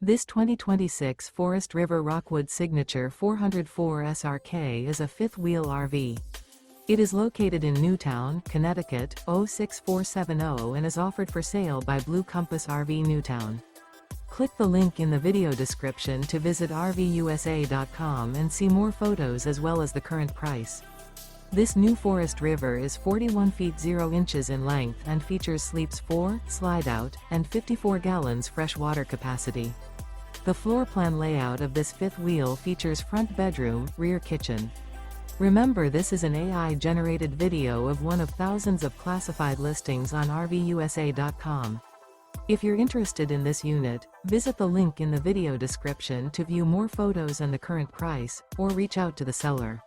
This 2026 Forest River Rockwood Signature 404 SRK is a fifth-wheel RV. It is located in Newtown, Connecticut, 06470 and is offered for sale by Blue Compass RV Newtown. Click the link in the video description to visit RVUSA.com and see more photos as well as the current price. This new Forest River is 41 feet 0 inches in length and features sleeps 4, slide-out, and 54 gallons fresh water capacity. The floor plan layout of this fifth wheel features front bedroom, rear kitchen. Remember, this is an AI-generated video of one of thousands of classified listings on RVUSA.com. If you're interested in this unit, visit the link in the video description to view more photos and the current price, or reach out to the seller.